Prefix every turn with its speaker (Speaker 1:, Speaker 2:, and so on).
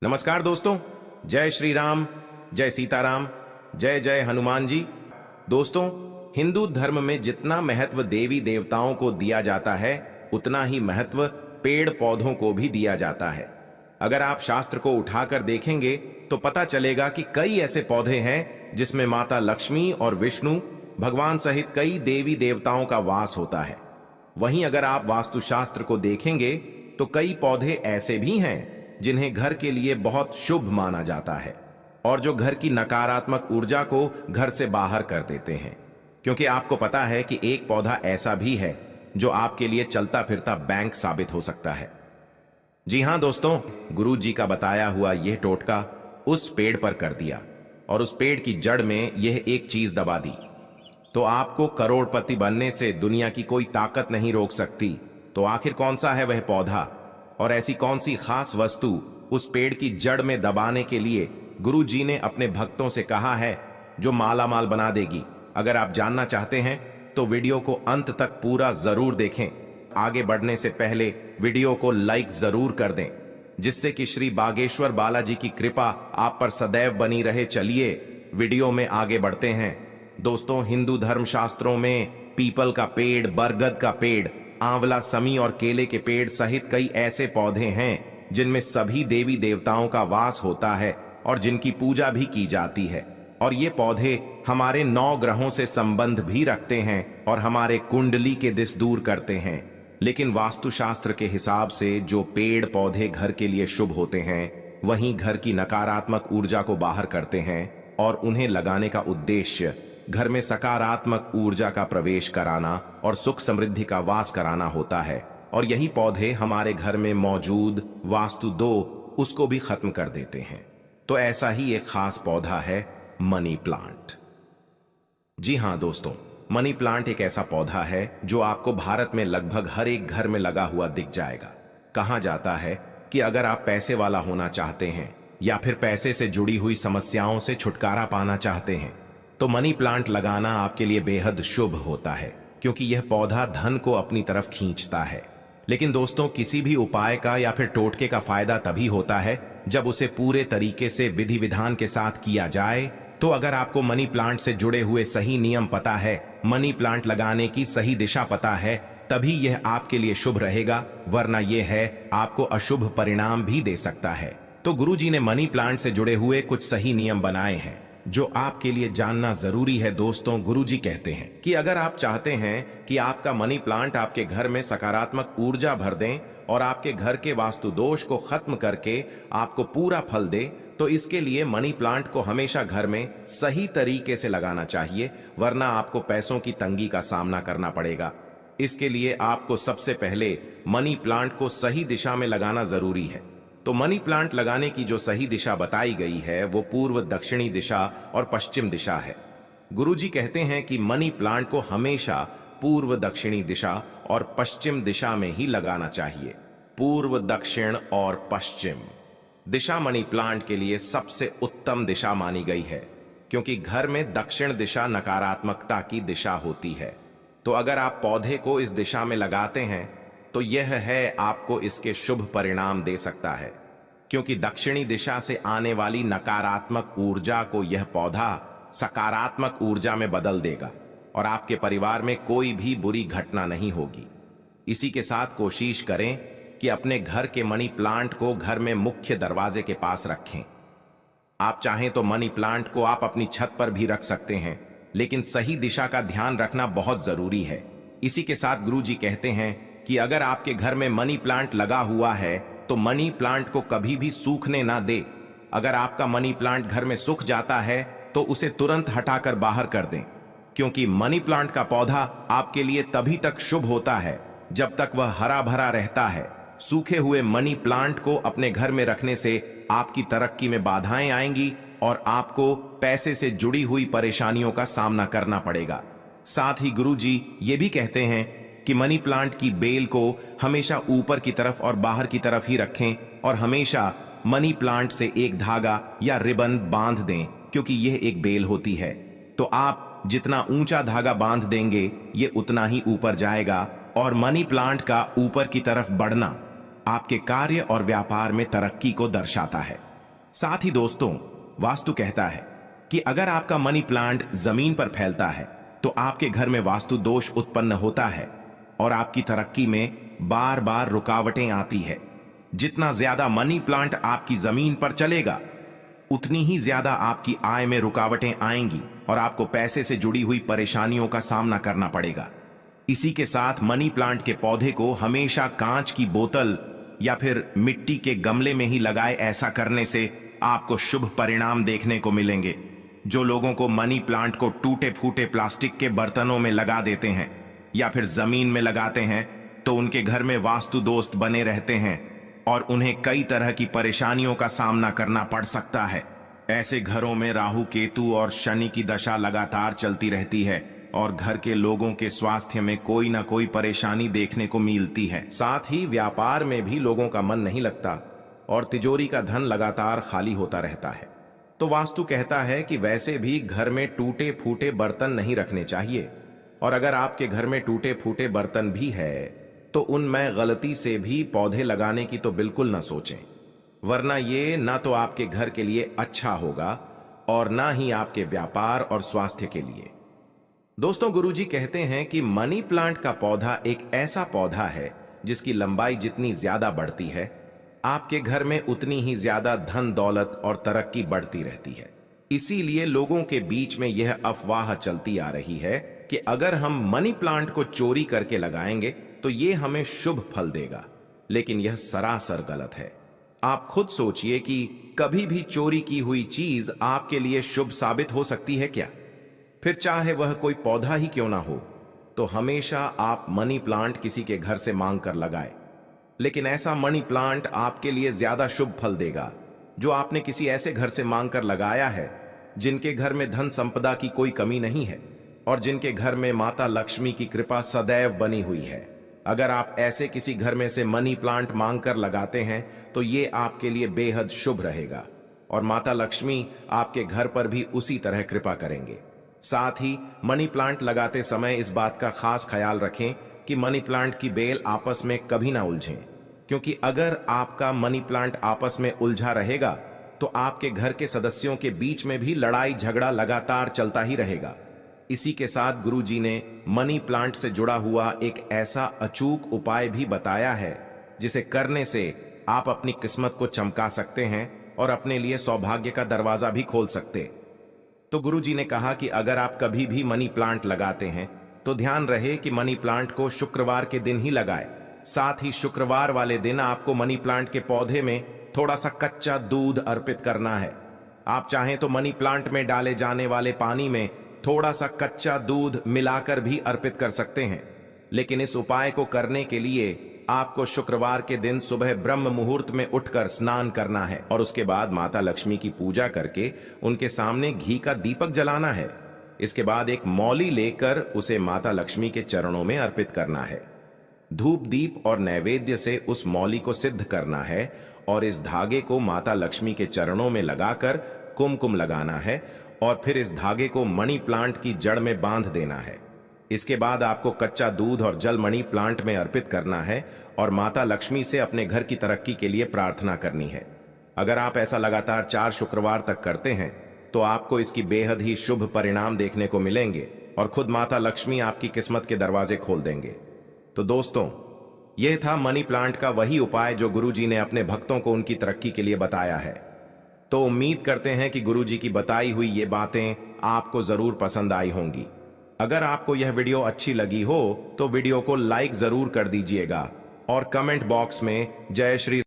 Speaker 1: नमस्कार दोस्तों। जय श्री राम, जय सीताराम, जय जय हनुमान जी। दोस्तों, हिंदू धर्म में जितना महत्व देवी देवताओं को दिया जाता है उतना ही महत्व पेड़ पौधों को भी दिया जाता है। अगर आप शास्त्र को उठाकर देखेंगे तो पता चलेगा कि कई ऐसे पौधे हैं जिसमें माता लक्ष्मी और विष्णु भगवान सहित कई देवी देवताओं का वास होता है। वहीं अगर आप वास्तुशास्त्र को देखेंगे तो कई पौधे ऐसे भी हैं जिन्हें घर के लिए बहुत शुभ माना जाता है और जो घर की नकारात्मक ऊर्जा को घर से बाहर कर देते हैं। क्योंकि आपको पता है कि एक पौधा ऐसा भी है जो आपके लिए चलता फिरता बैंक साबित हो सकता है। जी हां दोस्तों, गुरु जी का बताया हुआ यह टोटका उस पेड़ पर कर दिया और उस पेड़ की जड़ में यह एक चीज दबा दी तो आपको करोड़पति बनने से दुनिया की कोई ताकत नहीं रोक सकती। तो आखिर कौन सा है वह पौधा और ऐसी कौन सी खास वस्तु उस पेड़ की जड़ में दबाने के लिए गुरु जी ने अपने भक्तों से कहा है जो माला माल बना देगी? अगर आप जानना चाहते हैं तो वीडियो को अंत तक पूरा जरूर देखें। आगे बढ़ने से पहले वीडियो को लाइक जरूर कर दें जिससे कि श्री बागेश्वर बालाजी की कृपा आप पर सदैव बनी रहे। चलिए वीडियो में आगे बढ़ते हैं। दोस्तों, हिंदू धर्म शास्त्रों में पीपल का पेड़, बरगद का पेड़, आंवला, समी और केले के पेड़ सहित कई ऐसे पौधे हैं जिनमें सभी देवी देवताओं का वास होता है और जिनकी पूजा भी की जाती है। और ये पौधे हमारे 9 ग्रहों से संबंध भी रखते हैं और हमारे कुंडली के दिश दूर करते हैं। लेकिन वास्तुशास्त्र के हिसाब से जो पेड़ पौधे घर के लिए शुभ होते हैं वहीं घर की नकारात्मक ऊर्जा को बाहर करते हैं और उन्हें लगाने का उद्देश्य घर में सकारात्मक ऊर्जा का प्रवेश कराना और सुख समृद्धि का वास कराना होता है। और यही पौधे हमारे घर में मौजूद वास्तु दोष उसको भी खत्म कर देते हैं। तो ऐसा ही एक खास पौधा है मनी प्लांट। जी हां दोस्तों, मनी प्लांट एक ऐसा पौधा है जो आपको भारत में लगभग हर एक घर में लगा हुआ दिख जाएगा। कहा जाता है कि अगर आप पैसे वाला होना चाहते हैं या फिर पैसे से जुड़ी हुई समस्याओं से छुटकारा पाना चाहते हैं तो मनी प्लांट लगाना आपके लिए बेहद शुभ होता है, क्योंकि यह पौधा धन को अपनी तरफ खींचता है। लेकिन दोस्तों, किसी भी उपाय का या फिर टोटके का फायदा तभी होता है जब उसे पूरे तरीके से विधि विधान के साथ किया जाए। तो अगर आपको मनी प्लांट से जुड़े हुए सही नियम पता है, मनी प्लांट लगाने की सही दिशा पता है, तभी यह आपके लिए शुभ रहेगा, वरना यह है आपको अशुभ परिणाम भी दे सकता है। तो गुरु जी ने मनी प्लांट से जुड़े हुए कुछ सही नियम बनाए हैं जो आपके लिए जानना जरूरी है। दोस्तों, गुरुजी कहते हैं कि अगर आप चाहते हैं कि आपका मनी प्लांट आपके घर में सकारात्मक ऊर्जा भर दें और आपके घर के वास्तु दोष को खत्म करके आपको पूरा फल दे, तो इसके लिए मनी प्लांट को हमेशा घर में सही तरीके से लगाना चाहिए, वरना आपको पैसों की तंगी का सामना करना पड़ेगा। इसके लिए आपको सबसे पहले मनी प्लांट को सही दिशा में लगाना जरूरी है। तो मनी प्लांट लगाने की जो सही दिशा बताई गई है वो पूर्व दक्षिणी दिशा और पश्चिम दिशा है। गुरुजी कहते हैं कि मनी प्लांट को हमेशा पूर्व दक्षिणी दिशा और पश्चिम दिशा में ही लगाना चाहिए। पूर्व, दक्षिण और पश्चिम दिशा मनी प्लांट के लिए सबसे उत्तम दिशा मानी गई है, क्योंकि घर में दक्षिण दिशा नकारात्मकता की दिशा होती है। तो अगर आप पौधे को इस दिशा में लगाते हैं तो यह है आपको इसके शुभ परिणाम दे सकता है, क्योंकि दक्षिणी दिशा से आने वाली नकारात्मक ऊर्जा को यह पौधा सकारात्मक ऊर्जा में बदल देगा और आपके परिवार में कोई भी बुरी घटना नहीं होगी। इसी के साथ कोशिश करें कि अपने घर के मनी प्लांट को घर में मुख्य दरवाजे के पास रखें। आप चाहें तो मनी प्लांट को आप अपनी छत पर भी रख सकते हैं, लेकिन सही दिशा का ध्यान रखना बहुत जरूरी है। इसी के साथ गुरुजी कहते हैं कि अगर आपके घर में मनी प्लांट लगा हुआ है तो मनी प्लांट को कभी भी सूखने ना दे। अगर आपका मनी प्लांट घर में सूख जाता है तो उसे तुरंत हटाकर बाहर कर दें, क्योंकि मनी प्लांट का पौधा आपके लिए तभी तक शुभ होता है जब तक वह हरा भरा रहता है। सूखे हुए मनी प्लांट को अपने घर में रखने से आपकी तरक्की में बाधाएं आएंगी और आपको पैसे से जुड़ी हुई परेशानियों का सामना करना पड़ेगा। साथ ही गुरुजी ये भी कहते हैं कि मनी प्लांट की बेल को हमेशा ऊपर की तरफ और बाहर की तरफ ही रखें और हमेशा मनी प्लांट से एक धागा या रिबन बांध दें, क्योंकि यह एक बेल होती है। तो आप जितना ऊंचा धागा बांध देंगे ये उतना ही ऊपर जाएगा और मनी प्लांट का ऊपर की तरफ बढ़ना आपके कार्य और व्यापार में तरक्की को दर्शाता है। साथ ही दोस्तों, वास्तु कहता है कि अगर आपका मनी प्लांट जमीन पर फैलता है तो आपके घर में वास्तु दोष उत्पन्न होता है और आपकी तरक्की में बार बार रुकावटें आती है। जितना ज्यादा मनी प्लांट आपकी जमीन पर चलेगा, उतनी ही ज्यादा आपकी आय में रुकावटें आएंगी और आपको पैसे से जुड़ी हुई परेशानियों का सामना करना पड़ेगा। इसी के साथ मनी प्लांट के पौधे को हमेशा कांच की बोतल या फिर मिट्टी के गमले में ही लगाए। ऐसा करने से आपको शुभ परिणाम देखने को मिलेंगे। जो लोगों को मनी प्लांट को टूटे फूटे प्लास्टिक के बर्तनों में लगा देते हैं या फिर जमीन में लगाते हैं, तो उनके घर में वास्तु दोष बने रहते हैं और उन्हें कई तरह की परेशानियों का सामना करना पड़ सकता है। ऐसे घरों में राहु, केतु और शनि की दशा लगातार चलती रहती है और घर के लोगों के स्वास्थ्य में कोई ना कोई परेशानी देखने को मिलती है। साथ ही व्यापार में भी लोगों का मन नहीं लगता और तिजोरी का धन लगातार खाली होता रहता है। तो वास्तु कहता है कि वैसे भी घर में टूटे फूटे बर्तन नहीं रखने चाहिए, और अगर आपके घर में टूटे फूटे बर्तन भी है तो उनमें गलती से भी पौधे लगाने की तो बिल्कुल ना सोचें, वरना ये ना तो आपके घर के लिए अच्छा होगा और ना ही आपके व्यापार और स्वास्थ्य के लिए। दोस्तों, गुरुजी कहते हैं कि मनी प्लांट का पौधा एक ऐसा पौधा है जिसकी लंबाई जितनी ज्यादा बढ़ती है, आपके घर में उतनी ही ज्यादा धन दौलत और तरक्की बढ़ती रहती है। इसीलिए लोगों के बीच में यह अफवाह चलती आ रही है कि अगर हम मनी प्लांट को चोरी करके लगाएंगे तो ये हमें शुभ फल देगा, लेकिन यह सरासर गलत है। आप खुद सोचिए कि कभी भी चोरी की हुई चीज आपके लिए शुभ साबित हो सकती है क्या? फिर चाहे वह कोई पौधा ही क्यों ना हो, तो हमेशा आप मनी प्लांट किसी के घर से मांग कर लगाएं। लेकिन ऐसा मनी प्लांट आपके लिए ज्यादा शुभ फल देगा जो आपने किसी ऐसे घर से मांग कर लगाया है जिनके घर में धन संपदा की कोई कमी नहीं है और जिनके घर में माता लक्ष्मी की कृपा सदैव बनी हुई है। अगर आप ऐसे किसी घर में से मनी प्लांट मांग कर लगाते हैं तो ये आपके लिए बेहद शुभ रहेगा और माता लक्ष्मी आपके घर पर भी उसी तरह कृपा करेंगे। साथ ही मनी प्लांट लगाते समय इस बात का खास ख्याल रखें कि मनी प्लांट की बेल आपस में कभी ना उलझें, क्योंकि अगर आपका मनी प्लांट आपस में उलझा रहेगा तो आपके घर के सदस्यों के बीच में भी लड़ाई झगड़ा लगातार चलता ही रहेगा। इसी के साथ गुरुजी ने मनी प्लांट से जुड़ा हुआ एक ऐसा अचूक उपाय भी बताया है जिसे करने से आप अपनी किस्मत को चमका सकते हैं और अपने लिए सौभाग्य का दरवाजा भी खोल सकते। तो गुरुजी ने कहा कि अगर आप कभी भी मनी प्लांट लगाते हैं तो ध्यान रहे कि मनी प्लांट को शुक्रवार के दिन ही लगाएं। साथ ही शुक्रवार वाले दिन आपको मनी प्लांट के पौधे में थोड़ा सा कच्चा दूध अर्पित करना है। आप चाहें तो मनी प्लांट में डाले जाने वाले पानी में थोड़ा सा कच्चा दूध मिलाकर भी अर्पित कर सकते हैं, लेकिन इस उपाय को करने के लिए आपको शुक्रवार के दिन सुबह ब्रह्म मुहूर्त में उठकर स्नान करना है और उसके बाद माता लक्ष्मी की पूजा करके उनके सामने घी का दीपक जलाना है। इसके बाद एक मौली लेकर उसे माता लक्ष्मी के चरणों में अर्पित करना है। धूप दीप और नैवेद्य से उस मौली को सिद्ध करना है और इस धागे को माता लक्ष्मी के चरणों में लगाकर कुमकुम लगाना है और फिर इस धागे को मनी प्लांट की जड़ में बांध देना है। इसके बाद आपको कच्चा दूध और जल मनी प्लांट में अर्पित करना है और माता लक्ष्मी से अपने घर की तरक्की के लिए प्रार्थना करनी है। अगर आप ऐसा लगातार 4 शुक्रवार तक करते हैं तो आपको इसकी बेहद ही शुभ परिणाम देखने को मिलेंगे और खुद माता लक्ष्मी आपकी किस्मत के दरवाजे खोल देंगे। तो दोस्तों, यह था मनी प्लांट का वही उपाय जो गुरुजी ने अपने भक्तों को उनकी तरक्की के लिए बताया है। तो उम्मीद करते हैं कि गुरुजी की बताई हुई ये बातें आपको जरूर पसंद आई होंगी। अगर आपको यह वीडियो अच्छी लगी हो तो वीडियो को लाइक जरूर कर दीजिएगा और कमेंट बॉक्स में जय श्री